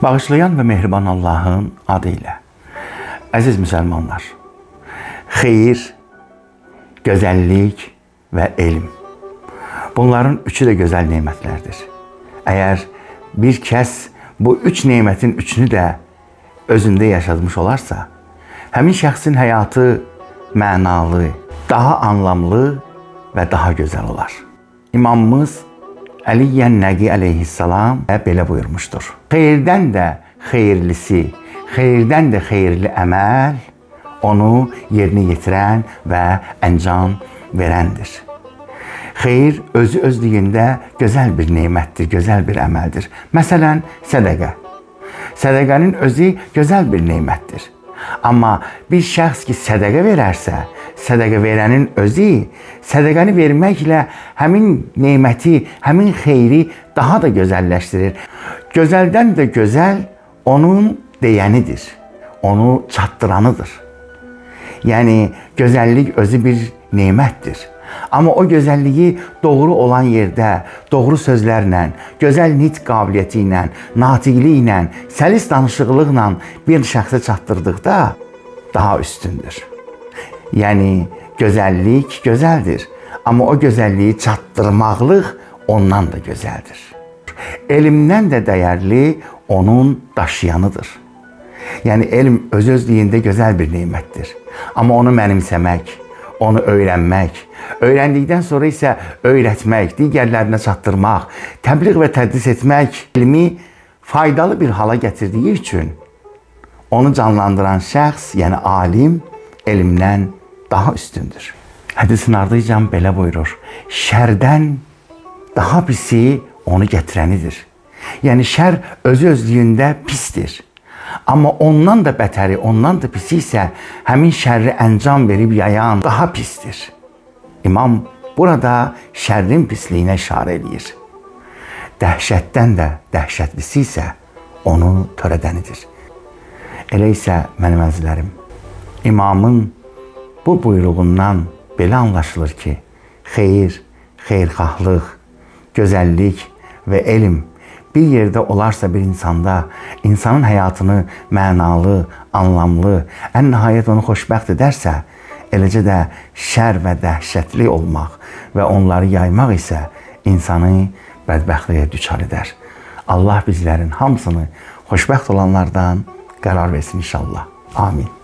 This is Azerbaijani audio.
Bağışlayan ve mehriban Allah'ın adıyla. Aziz Müslümanlar, xeyir, gözəllik ve elm. Bunların üçü de güzel nimetlerdir. Eğer bir kəs bu üç nimetin üçünü de özünde yaşatmış olarsa, həmin şəxsin həyatı mənalı, daha anlamlı ve daha güzel olar. İmamımız Əliyyən Nəqi əleyhissalam belə buyurmuştur. Xeyirdən də xeyirlisi, xeyirdən də xeyirli əməl onu yerinə yetirən və əncam verəndir. Xeyir özü özlüyündə gözəl bir nemətdir, gözəl bir əməldir. Məsələn, sədəqə. Sədəqənin özü gözəl bir nemətdir. Amma bir şəxs ki sədəqə verərsə, sədəqə verənin özü sədəqəni verməklə həmin neməti, həmin xeyri daha da gözəlləşdirir. Gözəldən də gözəl onun deyənidir, onu çatdıranıdır. Yəni gözəllik özü bir nemətdir. Amma o gözəlliyi doğru olan yerdə, doğru sözlərlə, gözəl nitq qabiliyyəti ilə, natiqliyi ilə, səlis danışıqlıqla bir şəxsə çatdırdıqda daha üstündür. Yəni gözəllik gözəldir, amma o gözəlliyi çatdırmaqlıq ondan da gözəldir. Elmdən də dəyərli onun daşıyanıdır. Yəni elm öz-özlüyündə gözəl bir nemətdir. Amma onu mənimsəmək, onu öyrənmək, öyrəndikdən sonra isə öyrətmək, digərlərinə çatdırmaq, təbliğ və tədris etmək elmi faydalı bir hala gətirdiyi üçün onu canlandıran şəxs, yəni alim, elmdən daha üstündür. Hədisin ardınca belə buyurur: şərdən daha pisi onu gətirənidir. Yəni şər öz-özlüyündə pisdir. Amma ondan da bətəri, ondan da pisi isə həmin şərri əncam verib yayan daha pisdir. İmam burada şərrin pisliyinə işarə edir. Dəhşətdən də dəhşətlisi isə onu törədənidir. Elə isə mənim əzizlərim, İmamın bu buyruğundan belə anlaşılır ki, xeyir, xeyirxahlıq, gözəllik və elm bir yerdə olarsa bir insanda, insanın həyatını mənalı, anlamlı, ən nəhayət onu xoşbəxt edərsə, eləcə də şər və dəhşətli olmaq və onları yaymaq isə insanı bədbəxtliyə düçar edər. Allah bizlərin hamısını xoşbəxt olanlardan qərar versin inşallah. Amin.